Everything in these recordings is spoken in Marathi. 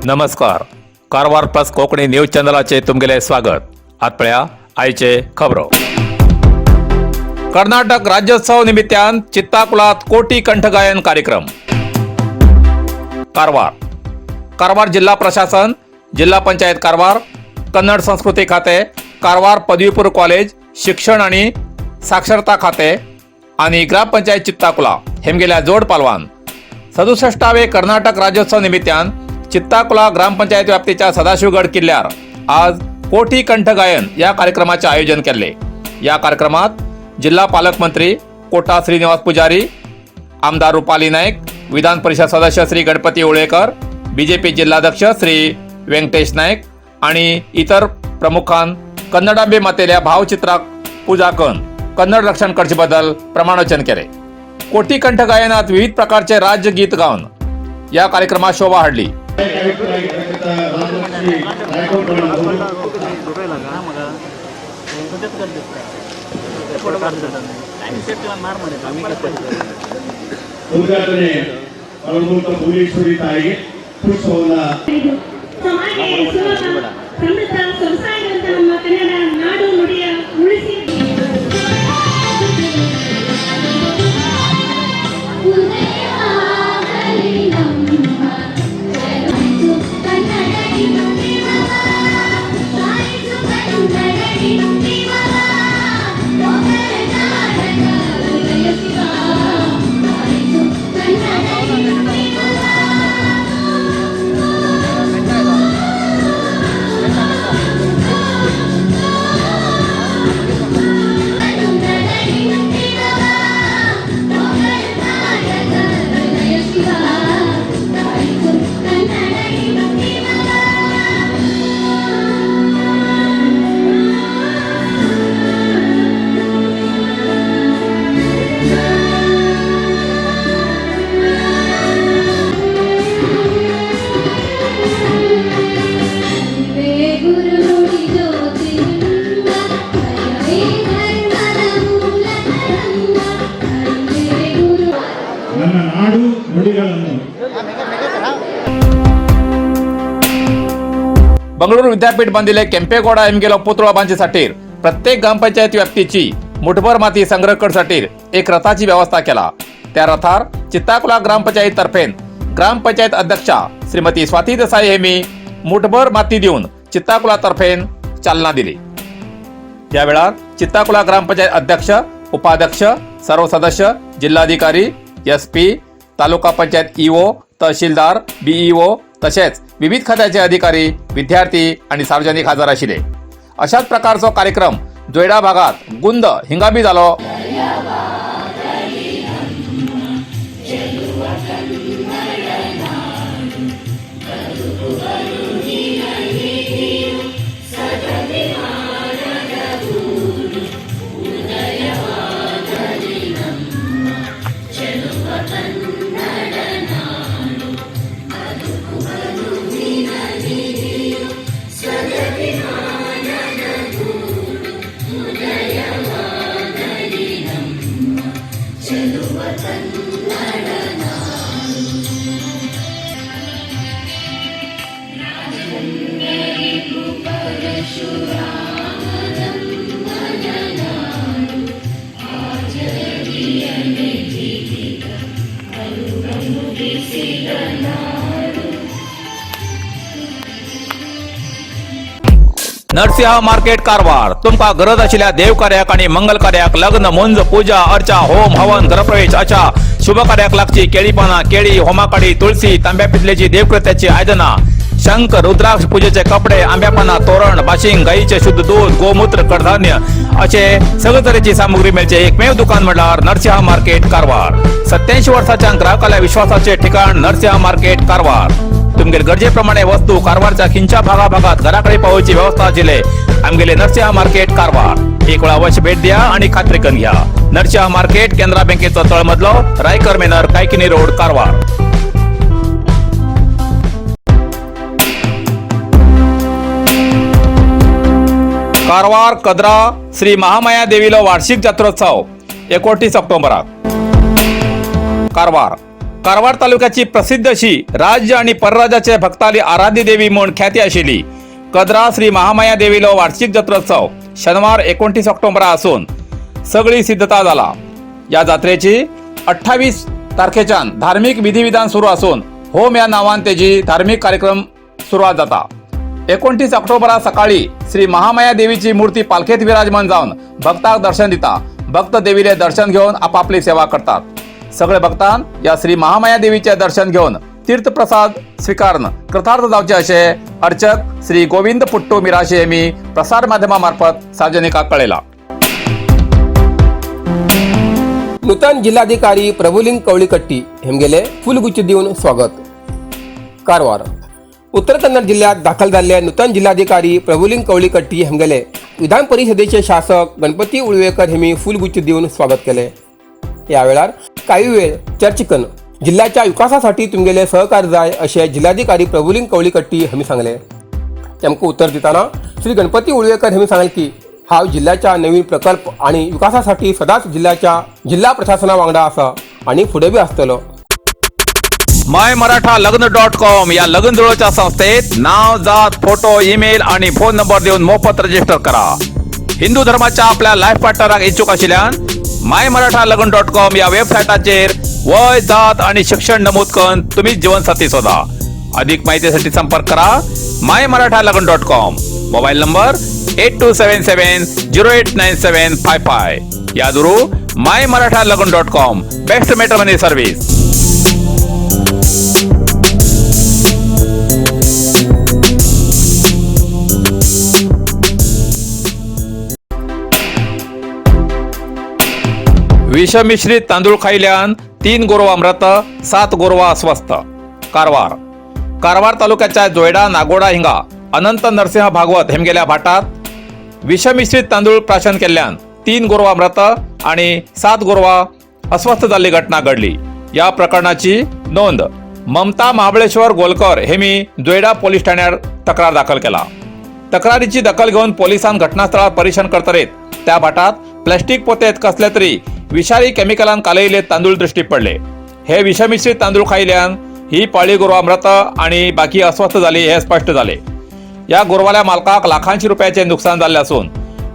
नमस्कार. कारवार प्लस कोकणी न्यूज चॅनलाचे तुमगेले स्वागत. आतपळ्या आयचे खबरो. कर्नाटक राज्योत्सव निमित्तान चित्ताकुलात कोटी कंठगायन कार्यक्रम. कारवार जिल्हा प्रशासन, जिल्हा पंचायत कारवार, कन्नड संस्कृती खाते, कारवार पदवीपूर्व कॉलेज, शिक्षण आणि साक्षरता खाते आणि ग्रामपंचायत चित्ताकुला हेमगेल्या जोड पालवान 67वे कर्नाटक राज्योत्सव निमित्तान चित्ताकुला ग्रामपंचायत व्याप्तीच्या सदाशिवगड किल्ल्यार आज कोटी कंठगायन या कार्यक्रमाचे आयोजन केले. या कार्यक्रमात जिल्हा पालकमंत्री कोटा श्रीनिवास पुजारी, आमदार रुपाली नाईक, विधान परिषद सदस्य श्री गणपती उळेकर, बीजेपी जिल्हाध्यक्ष श्री व्यंकटेश नाईक आणि इतर प्रमुखान कन्नडांबे मातेल्या भावचित्राक पूजा करून कन्नड रक्षण करचेबद्दल प्रमाणवचन केले. कोटी कंठगायनात विविध प्रकारचे राज्य गीत गाऊन या कार्यक्रमात शोभा हाडली. बंगळुरू विद्यापीठ बांधिले केंपेगौडा हेमगेलो पुतळो बांधचेसाठी प्रत्येक ग्रामपंचायत व्याप्तीची मुठभर माती संग्रह करसाठी एक रथाची व्यवस्था केला. त्या रथार चित्ताकुला ग्रामपंचायत तर्फेन ग्रामपंचायत अध्यक्षा श्रीमती स्वाती देसाई हेमी मुठभर माती देऊन चित्ताकुला तर्फेन चालना दिली. या वेळार चित्ताकुला ग्रामपंचायत अध्यक्ष, उपाध्यक्ष, सर्व सदस्य, जिल्हाधिकारी, एसपी, तालुका पंचायत ईओ, तहसीलदार, बीईओ तसेच विविध खात्याचे अधिकारी, विद्यार्थी आणि सार्वजनिक हजर आशिले. अशाच प्रकारचो कार्यक्रम जोयडा भागात गुंद हिंगामी जालो. नरसिंह मार्केट कारवार तुमका गरज आशिल्ल्या देव कार्याक आणि मंगल कार्याक, लग्न, मुंज, पूजा, अर्चा, होम, हवन, गृहप्रवेश अशा शुभ कार्याक लागची केळी पाना, केळी, होमाकाडी, तुळशी, तांब्या पितलेची देवकृत्याची आयदना, शंख, रुद्राक्ष पूजेचे कपडे, आंब्या पाना, तोरण, बाशिंग, गाईचे शुद्ध दूध, गोमूत्र, कडधान्य असे सगळे तरेची सामुग्री मेळचे एकमेव दुकान म्हणल्यार नरसिंह मार्केट कारवार. 87 वर्षांच्या ग्राहकाला विश्वासाचे ठिकाण नरसिंह मार्केट कारवार. तुमगेर गरजेप्रमाणे वस्तू कारवारच्या खिंच्या भागाभागात घराकडे पावोवची व्यवस्था आशिल्ले आमगेले नरसिंह मार्केट कारवार. एक वेळ अवश्य भेट द्या आणि खात्री करून घ्या. नरसिंह मार्केट केंद्रा बँकेचो तळमजलो, रायकर मेनर, कायकिनी रोड, कारवार. कारवार कद्रा श्री महामाया देवीलो वार्षिक जात्रोत्सव 31 ऑक्टोबराक. कारवार कारवार तालुक्याची प्रसिद्ध अशी राज्य आणि परराज्याचे भक्ताली आराध्य देवी म्हणून ख्याती आशिल्ली कद्रा श्री महामाया देवीलो वार्षिक जत्रोत्सव शनिवार 29 ऑक्टोबर असून सगळी सिद्धता झाला। या जात्रेची 28 तारखेच्यान धार्मिक विधिविधान सुरू असून होम या नावान तेजी धार्मिक कार्यक्रम सुरुवात जाता। 29 ऑक्टोबरा सकाळी श्री महामाया देवीची मूर्ती पालखेत विराजमान जाऊन भक्तांक दर्शन दिता। भक्त देवीले दर्शन घेऊन आपापली सेवा करतात। सगळे भक्तान या श्री महामाया देवीचे दर्शन घेऊन तीर्थप्रसाद स्वीकारून कृतार्थ जावचे असे अर्चक श्री गोविंद पुट्टू मिराशे यांनी प्रसार माध्यमामार्फत सार्वजनिकांक कळयला। नूतन जिल्हाधिकारी प्रभुलिंग कवळीकट्टी हेमगेले फुलगुच्छ दिवन स्वागत। कारवार उत्तर कन्नड जिल्ह्यात दाखल झालेल्या नूतन जिल्हाधिकारी प्रभुलिंग कवळीकट्टी हेमगेले विधान परिषदेचे शासक गणपती उळवेकर हेमी फुलगुच्छ दिवन स्वागत केले। या वेळार काही वेळ चर्चिकन जिल्ह्याच्या विकासासाठी तुमगेले सहकार्य जाय असे जिल्हाधिकारी प्रभुलिंग कवळीकट्टी हेमी सांगले। तेमकां उत्तर दिताना श्री गणपती उळवेकर हेमी सांगले की हांव जिल्ह्याच्या नवीन प्रकल्प आणि विकासासाठी सदांच जिल्हा प्रशासना वांगडा आसा आणि फुडें बी आसतलो। MyMarathaLagn.com या लग्न जुळवच्या संस्थेत नाव, जात, फोटो, ईमेल आणि फोन नंबर देऊन मोफत रजिस्टर करा। हिंदू धर्माच्या आपल्या लाईफ पार्टनराक इच्छुक आशिल्ल्यान MyMarathaLagn.com या वेबसायटाचेर वय, जात आणि शिक्षण नमूद करून तुम्ही जीवनसाथी शोधा। अधिक माहितीसाठी संपर्क करा MyMarathaLagn.com। मोबाईल नंबर 8277089755 या दुरू MyMarathaLagn.com बेस्ट मॅट्रिमनी सर्व्हिस। विषमिश्रित तांदूळ खायल्यान 3 गोरवां मृत, 7 गोरवां अस्वस्थ। कारवार तालुक्याच्या जोयडा नागोडा हिंगा अनंत नरसिंह भागवत हेमगेल्या भाटात विषमिश्रित तांदूळ प्राशन केल्ल्यान 3 गोरवां मृत आणि 7 गोरवां अस्वस्थ जाल्ली घटना घडली। या प्रकरणाची नोंद ममता महाबळेश्वर गोलकर हेमी जोयडा पोलीस ठाण्यार तक्रार दाखल केला। तक्रारीची दखल घेऊन पोलिसांनी घटनास्थळावर परीक्षण करतरेत त्या भाटात प्लास्टिक पोतेत कसले तरी विषारी केमिकलान कालयिल्ले तांदूळ दृष्टी पडले। हे विषमिश्रित तांदूळ खायल्यान ही पाळी गोरवां मृत आणि बाकी अस्वस्थ झाली हे स्पष्ट झाले। या गोरवाल्या मालकाक लाखांची रुपयाचे नुकसान झाले असून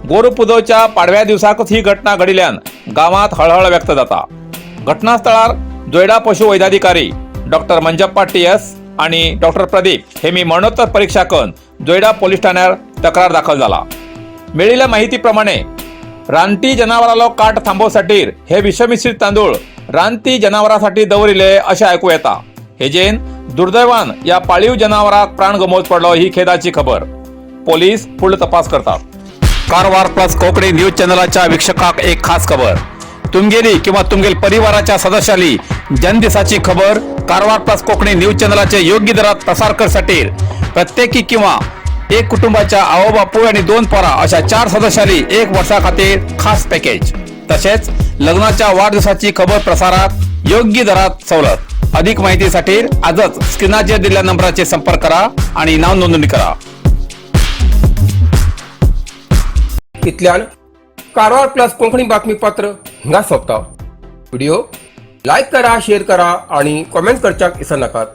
गोरू पुजोवच्या पाडव्या दिवसाकच ही घटना घडिल्ल्यान गावात हळहळ व्यक्त जाता। घटनास्थळार जोयडा पशु वैद्याधिकारी डॉक्टर मंजप्पा TS आणि डॉक्टर प्रदीप हेमी मरणोत्तर परीक्षा करून जोयडा पोलीस ठाण्यार तक्रार दाखल झाला। मेळिल्ल्या माहितीप्रमाणे रानटी जनावरांलो काट थांबवसाठी हे विषमिश्रित तांदूळ रानटी जनावरांसाठी दवरिले असे ऐकू येता। हेजेन दुर्दैवान या पाळीव जनावराक प्राण गमवच पडलो ही खेदाची खबर। पोलीस पुढे तपास करतात। कारवार प्लस कोकणी न्यूज चॅनलच्या वीक्षकाक एक खास खबर। तुमगेली किंवा तुमगेल परिवाराच्या सदस्याली जनदिसाची खबर कारवार प्लस कोकणी न्यूज चॅनलचे योग्य दरात प्रसार करसाठी प्रत्येकी किंवा एक कुटुंबाच्या आवो बापू आणि 2 पोरा अशा 4 सदस्यांनी 1 वर्षा खातीर खास पॅकेज तसेच लग्नाच्या वाढदिवसाची खबर प्रसारात योग्य दरात सवलत। अधिक माहितीसाठी आजच स्क्रीनाचेर दिलेल्या नंबराचे संपर्क करा आणि नाव नोंदणी करा। इतल्यान कारवार प्लस कोंकणी बातमीपत्र हिंगा सोंपता। व्हिडिओ लाईक करा, शेअर करा आणि कमेंट करच्याक विसरू नकात।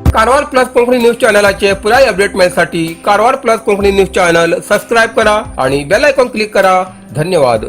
कारवार प्लस कोंकणी न्यूज चॅनलाचे पुराय अपडेट मिळण्यासाठी Karwar plus Konkani news channel subscribe करा आणि बेल आयकॉन क्लिक करा। धन्यवाद।